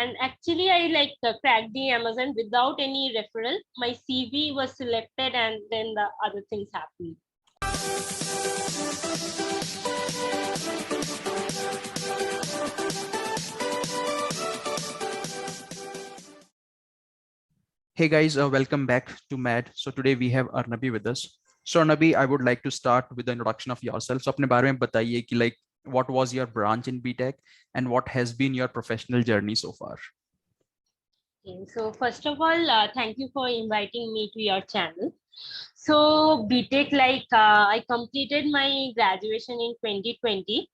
And actually, I cracked the Amazon without any referral. My CV was selected, and then the other things happened. Hey guys, welcome back to MAD. So today we have Arnabi with us. So Arnabi, I would like to start with the introduction of yourself. So अपने बारे में बताइए कि what was your branch in BTech and what has been your professional journey so far? Okay, so first of all, thank you for inviting me to your channel. So BTech, I completed my graduation in 2020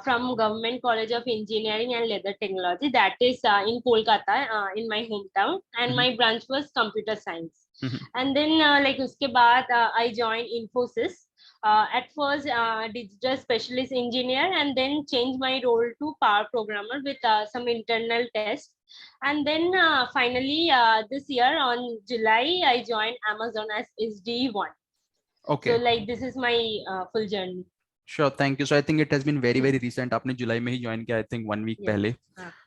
from Government College of Engineering and Leather Technology, that is in Kolkata, in my hometown, and my branch was Computer Science. And then uske baad, I joined Infosys. At first, digital specialist engineer, and then changed my role to power programmer with some internal tests. And then finally, this year on July, I joined Amazon as SD1. Okay. So this is my full journey. Sure, thank you. So I think it has been very recent. आपने July में ही join किया, I think 1 week पहले.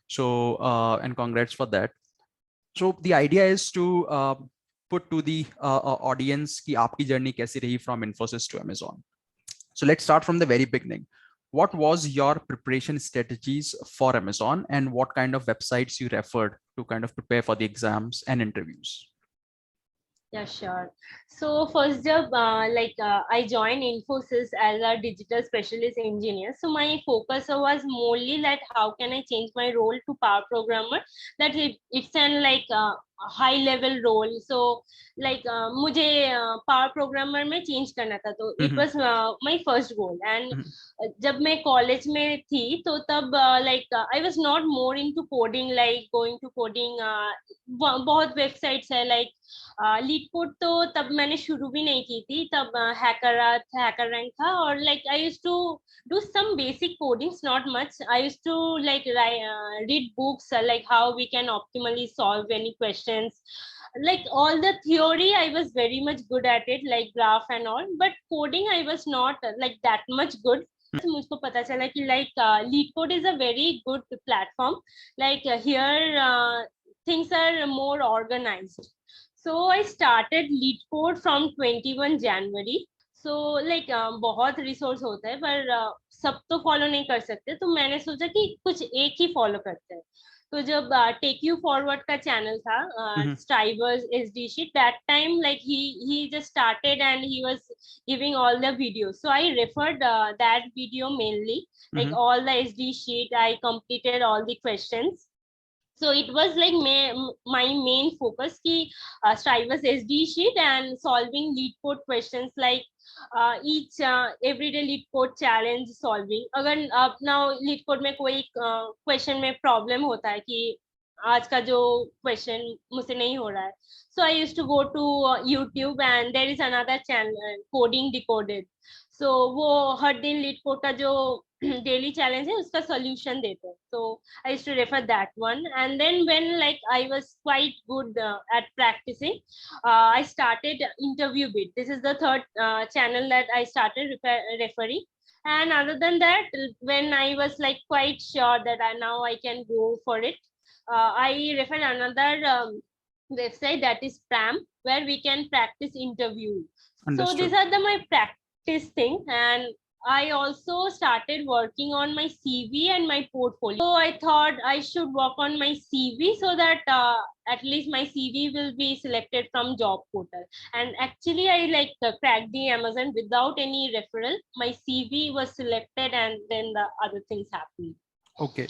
So and congrats for that. So the idea is to put to the audience कि आपकी journey कैसी रही from Infosys to Amazon. So let's start from the very beginning. What was your preparation strategies for Amazon, and what kind of websites you referred to kind of prepare for the exams and interviews? Yeah, sure. So first job, I joined Infosys as a digital specialist engineer. So my focus was mainly that how can I change my role to power programmer. That it's an high level role. So मुझे power programmer में change करना था. तो it was my first goal. And जब मैं college में थी तो तब I was not more into coding, like going to coding. बहुत websites है लीड कोड तो तब मैंने शुरू भी नहीं की थी. तब हैकर रैंक था, और I used to do some basic codings, not much. I used to read books like how we can optimally solve any questions. All the theory I was very much good at it, like graph and all, but coding I was not that much good. मुझको पता चला कि lead code is a very good platform. Here things are more organized. So I started lead code from 21 January. So बहुत resource होता है, पर सब तो फॉलो नहीं कर सकते. तो मैंने सोचा कि कुछ एक ही फॉलो करते हैं. तो जब टेक यू फॉरवर्ड का चैनल था, Striver's SD sheet, that time he just started and he was giving all the videos. So I referred that video mainly, all the SD sheet. I completed all the questions. So it was my main focus ki Strivers SD sheet and solving lead code questions, each everyday lead code challenge solving. अगर now lead code में कोई question में problem होता है कि आज का जो question मुझसे नहीं हो रहा है, so I used to go to YouTube, and there is another channel, Coding Decoded. So वो हर दिन lead code का जो daily challenge है उसका solution देते हैं. So I used to refer that one. And then when I was quite good at practicing, I started interview bit. This is the third channel that I started referring. And other than that, when I was quite sure that now I can go for it, I referred another website, that is PRAM, where we can practice interview. Understood. So these are my practice thing. And I also started working on my CV and my portfolio. So I thought I should work on my CV so that at least my CV will be selected from job portal. And actually, I cracked the Amazon without any referral. My CV was selected, and then the other things happened. Okay.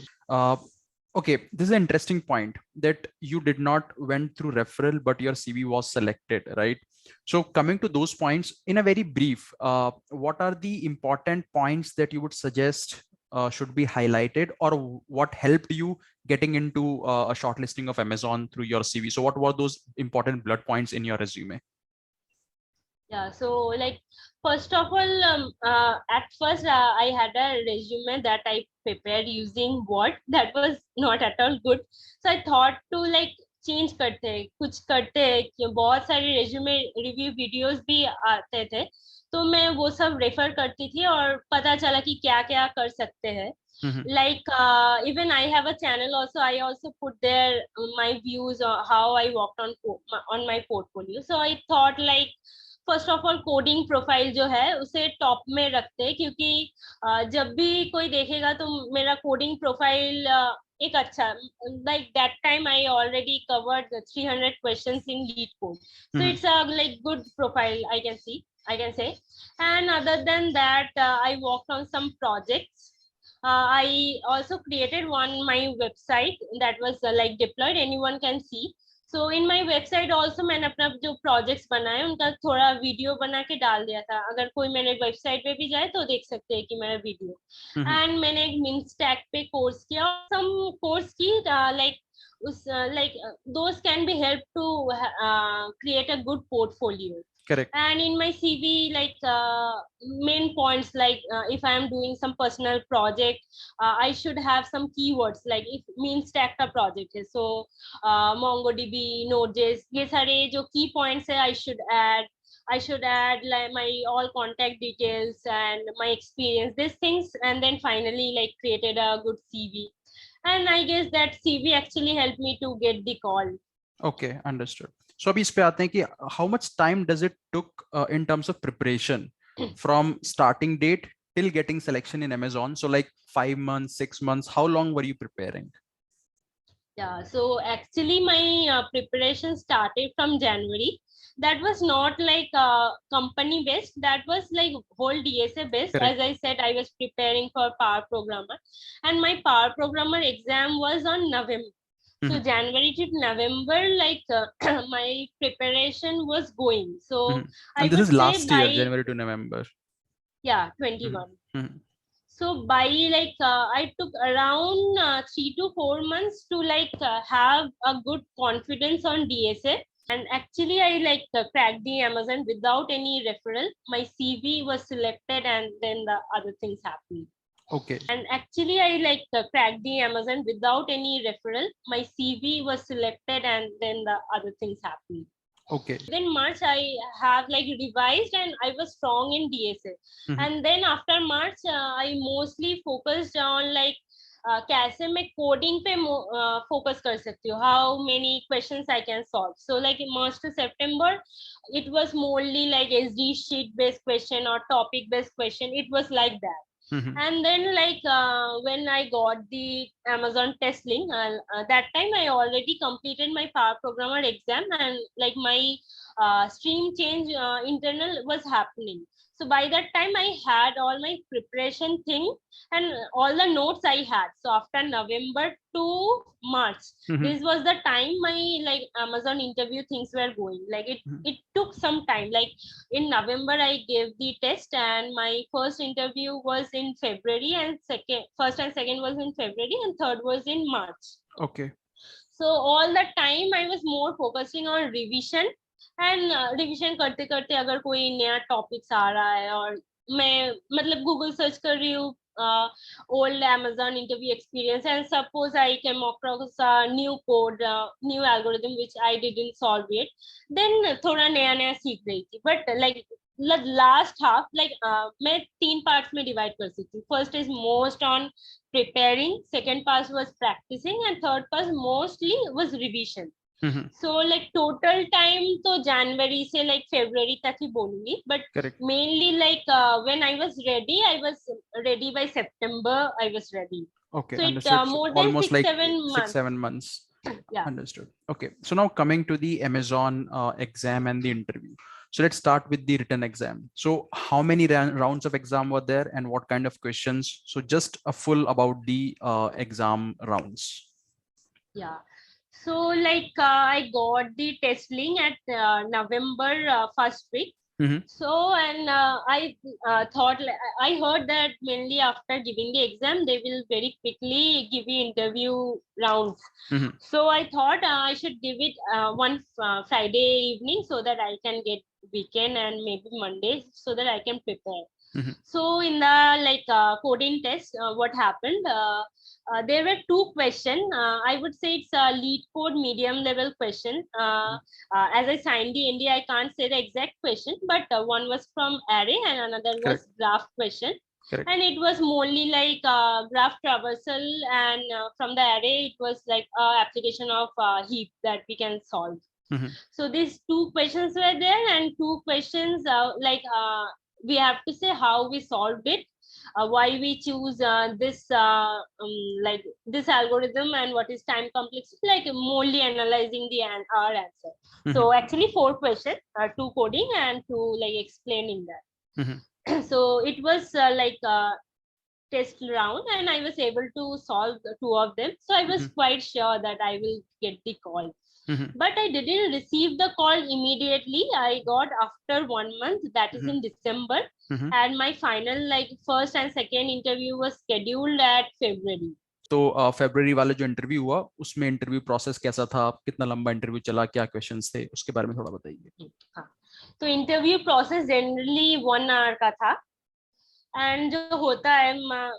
Okay, this is an interesting point that you did not went through referral, but your CV was selected, right? So coming to those points in a very brief, what are the important points that you would suggest should be highlighted, or what helped you getting into a shortlisting of Amazon through your CV? So what were those important blood points in your resume? Yeah, so first of all, at first I had a resume that I prepared using Word. That was not at all good. So I thought to change करते हैं, कुछ करते हैं, कि बहुत सारे resume review videos भी आते थे, तो मैं वो सब रेफर करती थी और पता चला कि क्या क्या कर सकते हैं. Like even I have a channel also. I also put there my views on how I worked on my portfolio. So I thought like first of all coding profile जो है उसे टॉप में रखते हैं, क्योंकि जब भी कोई देखेगा तो मेरा कोडिंग प्रोफाइल एक अच्छा, like that time I already covered the 300 questions in lead code, so it's a like good profile I can say. And other than that, I worked on some projects. I also created my website that was like deployed, anyone can see. So in my website also मैंने अपना जो projects बनाए उनका थोड़ा video बना के डाल दिया था, अगर कोई मेरे वेबसाइट पे भी जाए तो देख सकते हैं कि मेरा वीडियो. एंड मैंने एक मिनस्टैक पे कोर्स किया, सम कोर्स की like उस like those can be help to create a good portfolio. Correct. And in my CV, like main points, like if I am doing some personal project, I should have some keywords, like if mean stack का project है, so MongoDB, Node.js, ये सारे जो key points है I should add like my all contact details and my experience, these things, and then finally like created a good CV. And I guess that CV actually helped me to get the call. Okay, understood. So अभी इस पे आते हैं कि how much time does it took in terms of preparation from starting date till getting selection in Amazon? So like 5 months, 6 months, how long were you preparing? Yeah, so actually my preparation started from January. That was not like company based, that was like whole DSA based. Correct. As I said, I was preparing for Power Programmer, and my Power Programmer exam was on November. So January to November, like my preparation was going. So I and this would is say last by year, January to November. Yeah, 21. So by like I took around 3 to 4 months to like have a good confidence on DSA. And actually I like cracked the Amazon without any referral. My CV was selected and then the other things happened. Okay. And actually I like cracked the Amazon without any referral. My CV was selected and then the other things happened. Okay. Then March I have like revised and I was strong in DSA. And then after March I mostly focused on like कैसे मैं coding पे focus कर सकती हूँ, how many questions I can solve. So like in March to September it was morely like SD sheet based question or topic based question, it was like that. And then like when I got the Amazon test link, that time I already completed my Power Programmer exam, and like my stream change internal was happening. So by that time I had all my preparation thing and all the notes I had. So after November to March, this was the time my like Amazon interview things were going. Like it took some time. Like in November I gave the test, and my first interview was in February, and first and second was in February, and third was in March. Okay. So all the time I was more focusing on revision. And revision करते करते अगर कोई नया topics आ रहा है और मैं मतलब गूगल सर्च कर रही हूँ old Amazon interview experience, and suppose I came across a new code, new algorithm which I didn't solve it, then थोड़ा नया नया सीख रही थी. But like last half, like मैं 3 parts में divide कर सकती हूँ. First is most on preparing, second part was practicing, and third part mostly was revision. So like total time तो January से like February तक ही बोलूंगी, but mainly like when I was ready by September I was ready. Okay, so understood. it more than almost 6 like 7 months. 6-7 months. Yeah, understood. Okay, so now coming to the Amazon exam and the interview. So let's start with the written exam. So how many rounds of exam were there and what kind of questions? So just a full about the exam rounds. Yeah. So like I got the test link at November first week. So and I thought, I heard that mainly after giving the exam they will very quickly give you interview rounds. So I thought I should give it one Friday evening so that I can get weekend and maybe Monday so that I can prepare. So in the like coding test, what happened? There were 2 questions. I would say it's a lead code medium level question. As I signed the NDA, I can't say the exact question, but one was from array and another was graph question. Correct. And it was mostly like graph traversal, and from the array it was like application of heap that we can solve. So these two questions were there, and two questions we have to say how we solved it, why we choose like this algorithm, and what is time complexity, like mostly analyzing our answer. So actually 4 questions, 2 coding and 2 like explaining that. So it was test round, and I was able to solve the 2 of them. So I was quite sure that I will get the call. But I didn't receive the call immediately. I got after 1 month, that is in December. And my final like first and second interview was scheduled at February. तो फरवरी वाला जो interview हुआ उसमें interview process कैसा था, कितना लंबा interview चला, क्या क्वेश्चंस थे, उसके बारे में थोड़ा बताइए। हाँ, तो इंटरव्यू प्रोसेस जनरली 1 आवर का था। एंड जो होता है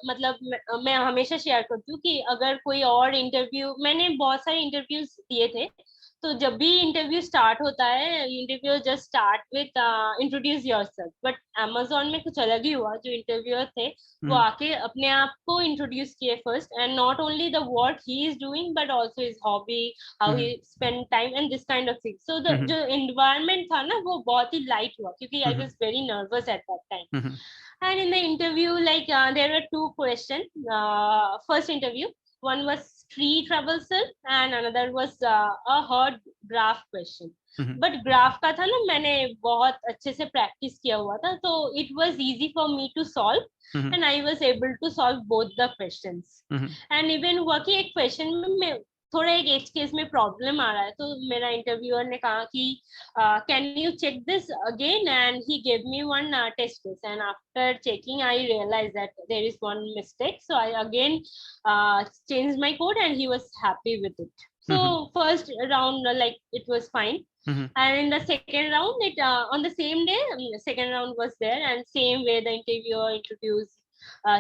मतलब मैं हमेशा शेयर करती हूँ कि अगर कोई और इंटरव्यू, मैंने बहुत सारे इंटरव्यूज दिए थे, तो जब भी इंटरव्यू स्टार्ट होता है, interview just start with introduce yourself, but Amazon में कुछ अलग ही हुआ। जो इंटरव्यूअर थे वो आके अपने आप को इंट्रोड्यूस किए first, and not only the work he is doing but also his hobby, how he spend time and this kind of thing. So the जो एनवायरनमेंट था ना वो बहुत ही लाइट हुआ, क्योंकि I was very nervous at that time. And in the interview, like there were 2 questions. First interview, one was tree traversal and another was a hard graph question. But graph का था ना, मैंने बहुत अच्छे से practice किया हुआ था, तो it was easy for me to solve, and I was able to solve both the questions. And even हुआ कि एक question में मैं थोड़ा एक एज केस में प्रॉब्लम आ रहा है, तो मेरा इंटरव्यूअर ने कहा कि can you check this again, and he gave me one test case, and after checking I realise that there is one mistake, so I again changed my code, and he was happy with it. So first round like it was fine. And in the second round, it on the same day, the second round was there, and same way the interviewer introduced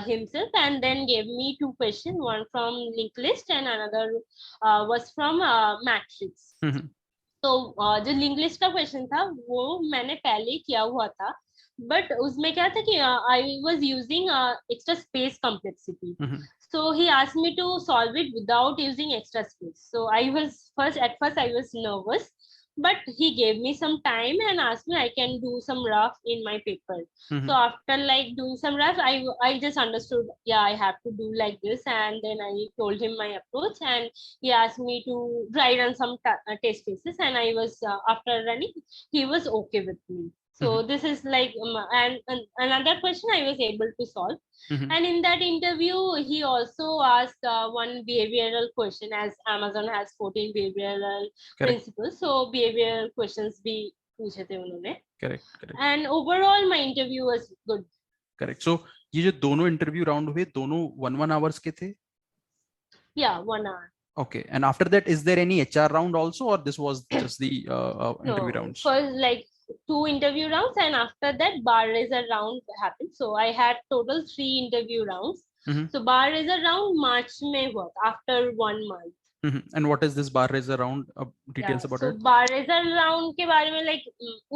himself, and then gave me 2 questions, one from linked list and another was from matrix. तो जो link list का question था वो मैंने पहले किया हुआ था, बट उसमें क्या था कि I was using extra space complexity, so he asked me to solve it without using extra space. So I was at first I was nervous, but he gave me some time and asked me I can do some rough in my paper. So after like doing some rough, I just understood, yeah, I have to do like this, and then I told him my approach, and he asked me to write on some test cases, and I was after running, he was okay with me. So this is like and another question I was able to solve. And in that interview, he also asked one behavioral question, as Amazon has 14 behavioral principles. So behavioral questions bhi पूछे थे उन्होंने. Correct. And overall, my interview was good. Correct. So ये जो दोनों interview round हुए, दोनों 1 hours के थे? Yeah, 1 hour. Okay. And after that, is there any HR round also, or this was just the interview rounds? First, like 2 interview rounds, and after that bar raiser round happened. So I had total 3 interview rounds. So bar raiser round March में हुआ after 1 month. And what is this bar raiser round? Details about it? So bar raiser round के बारे में like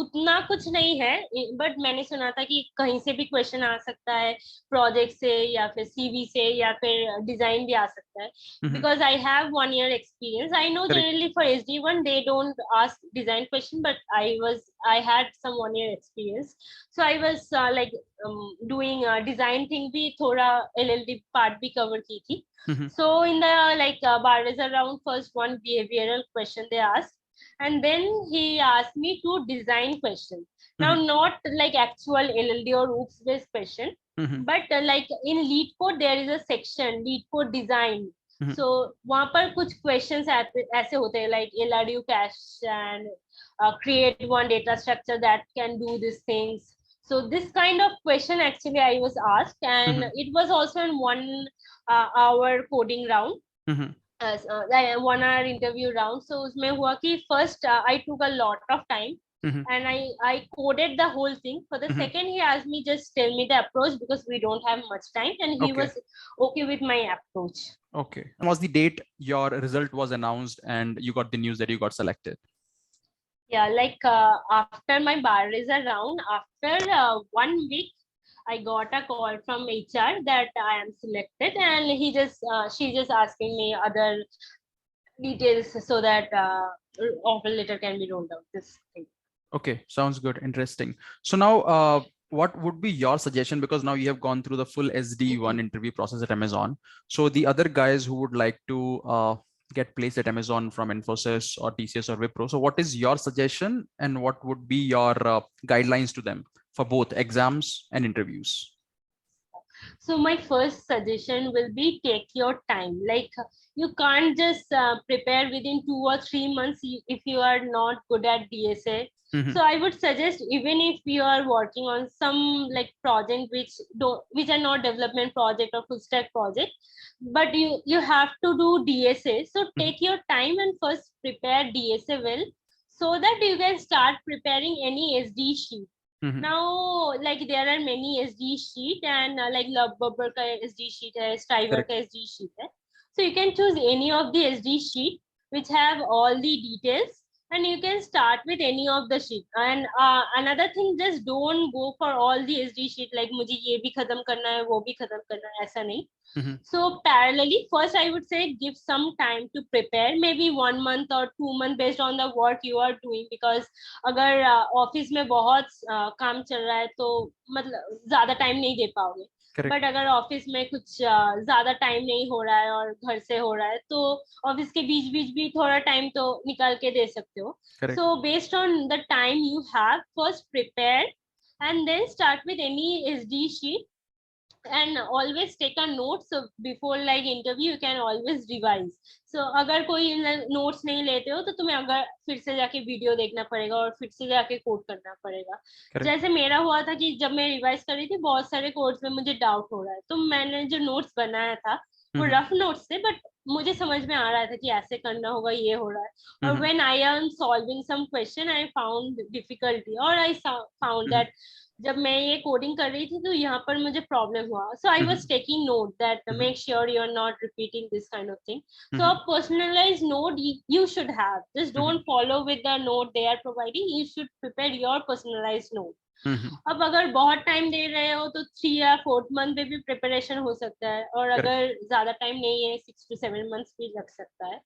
उतना कुछ नहीं है, but मैंने सुना था कि कहीं से भी क्वेश्चन आ सकता है, प्रोजेक्ट से या फिर CV से या फिर डिजाइन भी आ सकता है. Because I have 1 year experience, I know generally for SD1 they don't ask design question, but I had some 1 year experience, so I was doing design thing भी, थोड़ा LLD part भी cover की थी. So in the bar raiser round, first one behavioral question they asked, and then he asked me to design question. Now not like actual LLD or OOPS based question, but like in lead code there is a section lead code design. So वहाँ पर कुछ questions ऐसे होते हैं like LRU cache and create one data structure that can do these things. So this kind of question actually I was asked, and it was also in 1 hour coding round, 1 hour interview round. So उसमें हुआ कि first I took a lot of time, and I coded the whole thing. For the second, he asked me just tell me the approach because we don't have much time, and he was okay with my approach. Okay. When was the date your result was announced and you got the news that you got selected? Yeah, like after my bar raiser round, after 1 week, I got a call from HR that I am selected, and she just asking me other details so that offer letter can be rolled out. This thing. Okay, sounds good. Interesting. So now, what would be your suggestion? Because now you have gone through the full SD1 interview process at Amazon. So the other guys who would like to get placed at Amazon from Infosys or TCS or Wipro. So what is your suggestion, and what would be your guidelines to them for both exams and interviews? So my first suggestion will be take your time. Like you can't just prepare within 2 or 3 months if you are not good at DSA. So I would suggest, even if you are working on some like project which are not development project or full stack project, but you have to do DSA. So take your time and first prepare DSA well, so that you can start preparing any SD sheet. Now, like there are many SD sheet, and like LubBubber ka SD sheet hai, Striver ka SD sheet hai. So you can choose any of the SD sheet which have all the details, and you can start with any of the sheet. And another thing, just don't go for all the SD sheet like मुझे ये भी खत्म करना है, वो भी खत्म करना है, ऐसा नहीं. So parallelly, first I would say give some time to prepare, maybe 1 month or 2 months based on the work you are doing. Because अगर ऑफिस में बहुत काम चल रहा है तो मतलब ज्यादा टाइम नहीं दे पाओगे. बट अगर ऑफिस में कुछ ज्यादा टाइम नहीं हो रहा है और घर से हो रहा है तो ऑफिस के बीच बीच भी थोड़ा टाइम तो निकाल के दे सकते हो. So based on the time you have, first prepare and then start with any SD sheet, and always take a note. So before like interview you can always revise. So अगर कोई notes नहीं लेते हो तो तुम्हें अगर फिर से जाके वीडियो देखना पड़ेगा और फिर से जाके कोड करना पड़ेगा. जैसे मेरा हुआ था कि जब मैं रिवाइज कर रही थी बहुत सारे कोड्स में मुझे डाउट हो रहा है, तो मैंने जो नोट्स बनाया था वो रफ नोट्स थे, बट मुझे समझ में आ रहा था कि ऐसे करना होगा, ये हो रहा है. और when I am solving some question I found difficulty, और आई फाउंड दैट जब मैं ये कोडिंग कर रही थी तो यहाँ पर मुझे प्रॉब्लम हुआ. So I was taking note that make sure you are not repeating this kind of thing. So a personalised note you should have. Just don't follow with the note they are providing. You should prepare your personalized note. अब अगर बहुत time दे रहे हो तो 3 या 4 month में भी preparation हो सकता है, और अगर ज्यादा टाइम नहीं है 6 to 7 months भी लग सकता है.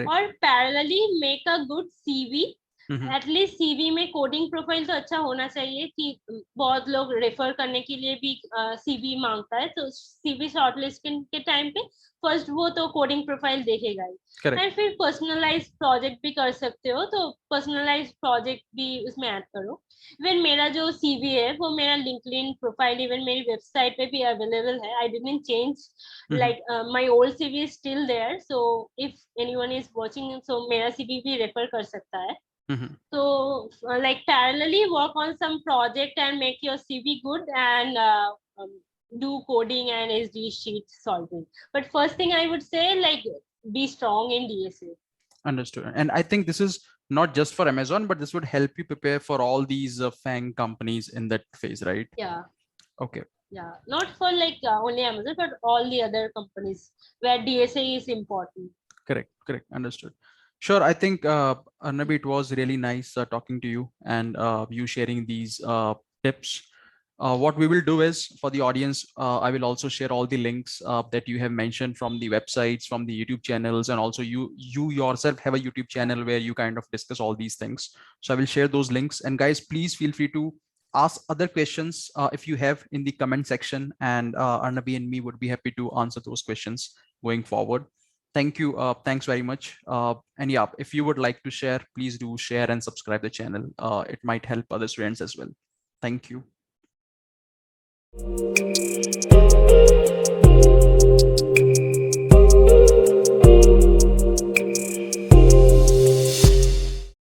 और parallelly make a good CV. At least CV में कोडिंग प्रोफाइल तो अच्छा होना चाहिए, कि बहुत लोग रेफर करने के लिए भी सीवी मांगता है. तो सीवी शॉर्टलिस्टिंग के टाइम पे फर्स्ट वो तो कोडिंग प्रोफाइल देखेगा ही. एंड फिर पर्सनलाइज प्रोजेक्ट भी कर सकते हो, तो पर्सनलाइज प्रोजेक्ट भी उसमें ऐड करो. इवन मेरा जो सीवी है वो मेरा लिंक्डइन प्रोफाइल इवन मेरी वेबसाइट पे भी अवेलेबल है. I didn't change, like my old CV is still there. So if anyone is watching, so मेरा सीवी भी रेफर कर सकता है. So like parallelly work on some project and make your CV good, and do coding and SD sheet solving. But first thing I would say, like, be strong in DSA. Understood. And I think this is not just for Amazon, but this would help you prepare for all these FANG companies in that phase, right? Yeah. Okay. Yeah, not for like only Amazon, but all the other companies where DSA is important. Correct. Understood. Sure. I think, Arnabi, it was really nice talking to you and you sharing these tips. What we will do is, for the audience, I will also share all the links that you have mentioned from the websites, from the YouTube channels, and also you yourself have a YouTube channel where you kind of discuss all these things. So I will share those links. And guys, please feel free to ask other questions if you have in the comment section, and Arnabi and me would be happy to answer those questions going forward. Thank you. Thanks very much. And yeah, if you would like to share, please do share and subscribe the channel. It might help other students as well. Thank you.